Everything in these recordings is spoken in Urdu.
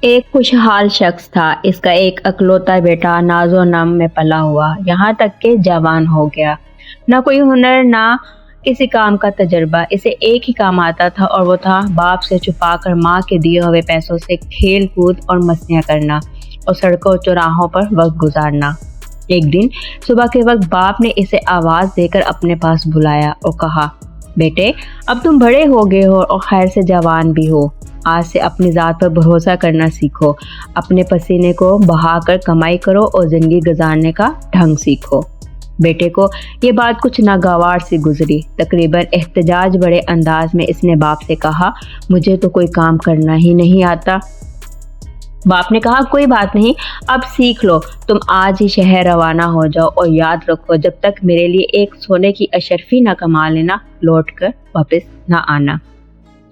ایک خوشحال شخص تھا۔ اس کا ایک اکلوتا بیٹا ناز و نم میں پلا ہوا، یہاں تک کہ جوان ہو گیا۔ نہ کوئی ہنر، نہ کسی کام کا تجربہ، اسے ایک ہی کام آتا تھا اور وہ تھا باپ سے چھپا کر ماں کے دیے ہوئے پیسوں سے کھیل کود اور مستیاں کرنا اور سڑکوں چوراہوں پر وقت گزارنا۔ ایک دن صبح کے وقت باپ نے اسے آواز دے کر اپنے پاس بلایا اور کہا، بیٹے اب تم بڑے ہو گئے ہو اور خیر سے جوان بھی ہو۔ آج سے اپنی ذات پر بھروسہ کرنا سیکھو، اپنے پسینے کو بہا کر کمائی کرو اور زندگی گزارنے کا ڈھنگ سیکھو۔ بیٹے کو یہ بات کچھ ناگوار سی گزری۔ تقریباً احتجاج بڑے انداز میں اس نے باپ سے کہا، مجھے تو کوئی کام کرنا ہی نہیں آتا۔ باپ نے کہا، کوئی بات نہیں، اب سیکھ لو، تم آج ہی شہر روانہ ہو جاؤ اور یاد رکھو جب تک میرے لیے ایک سونے کی اشرفی نہ کما لینا، لوٹ کر واپس نہ آنا۔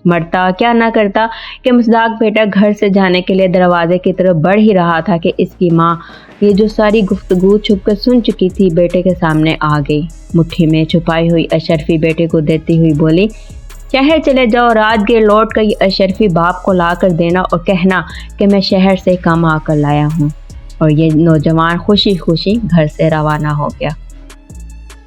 مرتا کیا نہ کرتا کہ مصداق بیٹا گھر سے جانے کے لیے دروازے کی طرف بڑھ ہی رہا تھا کہ اس کی ماں یہ جو ساری گفتگو چھپ کر سن چکی تھی بیٹے کے سامنے آ گئی۔ مٹھی میں چھپائی ہوئی اشرفی بیٹے کو دیتی ہوئی بولی، شہر چلے جاؤ، رات گئے لوٹ کر یہ اشرفی باپ کو لا کر دینا اور کہنا کہ میں شہر سے کما کر لایا ہوں۔ اور یہ نوجوان خوشی خوشی گھر سے روانہ ہو گیا۔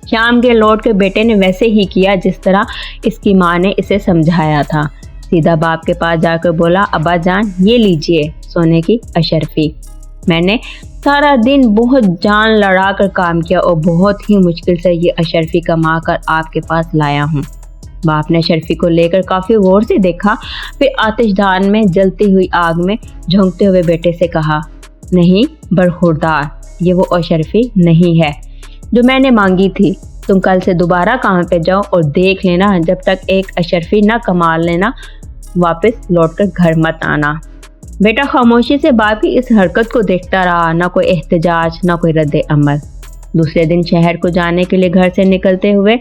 شام کے لوٹ کے بیٹے نے ویسے ہی کیا جس طرح اس کی ماں نے اسے سمجھایا تھا۔ سیدھا باپ کے پاس جا کر بولا، ابا جان یہ لیجئے سونے کی اشرفی، میں نے سارا دن بہت جان لڑا کر کام کیا اور بہت ہی مشکل سے یہ اشرفی کما کر آپ کے پاس لایا ہوں۔ باپ نے اشرفی کو لے کر کافی غور سے دیکھا، پھر آتش دان میں جلتی ہوئی آگ میں جھونکتے ہوئے بیٹے سے کہا، نہیں برخوردار، یہ وہ اشرفی نہیں ہے جو میں نے مانگی تھی۔ تم کل سے دوبارہ کام پہ جاؤ اور دیکھ لینا جب تک ایک اشرفی نہ کما لینا واپس لوٹ کر گھر مت آنا۔ بیٹا خاموشی سے باپ کی اس حرکت کو دیکھتا رہا، نہ کوئی احتجاج نہ کوئی رد عمل۔ دوسرے دن شہر کو جانے کے لیے گھر سے نکلتے ہوئے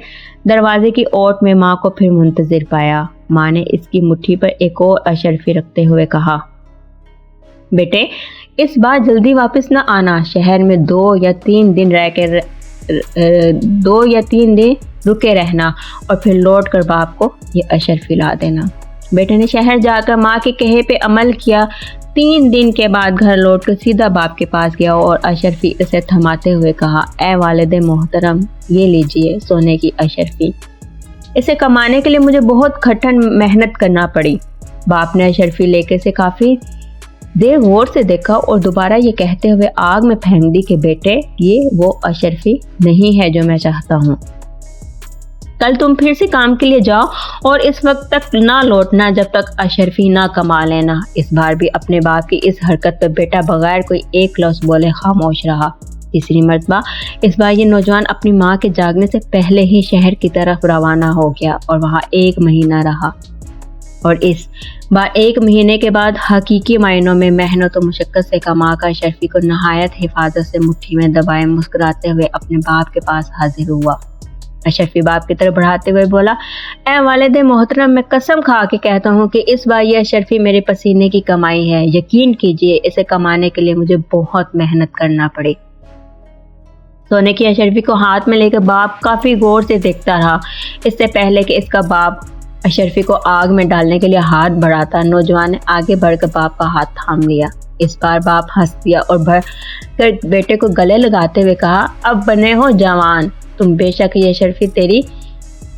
دروازے کی اوٹ میں ماں کو پھر منتظر پایا۔ ماں نے اس کی مٹھی پر ایک اور اشرفی رکھتے ہوئے کہا، بیٹے اس بار جلدی واپس نہ آنا، شہر میں 2 یا 3 دن رکے رہنا اور پھر لوٹ کر باپ کو یہ اشرفی لا دینا۔ بیٹے نے شہر جا کر ماں کے کہے پہ عمل کیا۔ 3 دن کے بعد گھر لوٹ کر سیدھا باپ کے پاس گیا اور اشرفی اسے تھماتے ہوئے کہا، اے والد محترم یہ لیجئے سونے کی اشرفی، اسے کمانے کے لیے مجھے بہت کٹھن محنت کرنا پڑی۔ باپ نے اشرفی لے کے اسے کافی دیر غور سے دیکھا اور دوبارہ یہ کہتے ہوئے آگ میں پھینک دی کہ بیٹے یہ وہ اشرفی نہیں ہے جو میں چاہتا ہوں۔ کل تم پھر سے کام کے لیے جاؤ اور اس وقت تک نہ لوٹنا جب تک اشرفی نہ کما لینا۔ اس بار بھی اپنے باپ کی اس حرکت پر بیٹا بغیر کوئی ایک لفظ بولے خاموش رہا۔ تیسری مرتبہ اس بار یہ نوجوان اپنی ماں کے جاگنے سے پہلے ہی شہر کی طرف روانہ ہو گیا اور وہاں 1 مہینہ رہا۔ اور اس بار 1 مہینے کے بعد حقیقی معنوں میں محنت و مشقت سے کما کر اشرفی کو نہایت حفاظت سے مٹھی میں دبائے مسکراتے ہوئے اپنے باپ کے پاس حاضر ہوا۔ اشرفی باپ کی طرف بڑھاتے ہوئے بولا، اے والد محترم میں قسم کھا کے کہتا ہوں کہ اس بار یہ اشرفی میرے پسینے کی کمائی ہے، یقین کیجئے اسے کمانے کے لیے مجھے بہت محنت کرنا پڑی۔ سونے کی اشرفی کو ہاتھ میں لے کر باپ کافی غور سے دیکھتا رہا۔ اس سے پہلے کہ اس کا باپ اشرفی کو آگ میں ڈالنے کے لیے ہاتھ بڑھاتا، نوجوان نے آگے بڑھ کر باپ کا ہاتھ تھام لیا۔ اس بار باپ ہنس دیا اور بڑھ کر بیٹے کو گلے لگاتے ہوئے کہا، اب بنے ہو جوان تم، بے شک یہ اشرفی تیری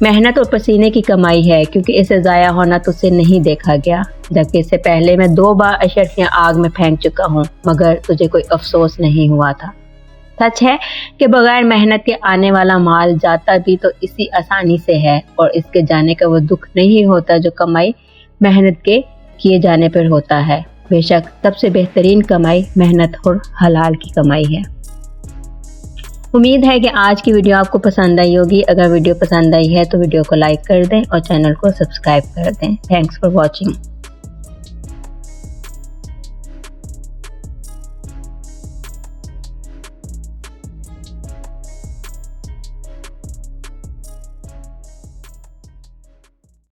محنت اور پسینے کی کمائی ہے، کیونکہ اسے ضائع ہونا تجھ سے نہیں دیکھا گیا، جبکہ اس سے پہلے میں 2 بار اشرفیاں آگ میں پھینک چکا ہوں مگر تجھے کوئی افسوس نہیں ہوا تھا۔ سچ ہے کہ بغیر محنت کے آنے والا مال جاتا بھی تو اسی آسانی سے ہے اور اس کے جانے کا وہ دکھ نہیں ہوتا جو کمائی محنت کے کیے جانے پر ہوتا ہے۔ بے شک سب سے بہترین کمائی محنت اور حلال کی کمائی ہے۔ امید ہے کہ آج کی ویڈیو آپ کو پسند آئی ہوگی۔ اگر ویڈیو پسند آئی ہے تو ویڈیو کو لائک کر دیں اور چینل کو سبسکرائب کر دیں۔ Thanks for watching.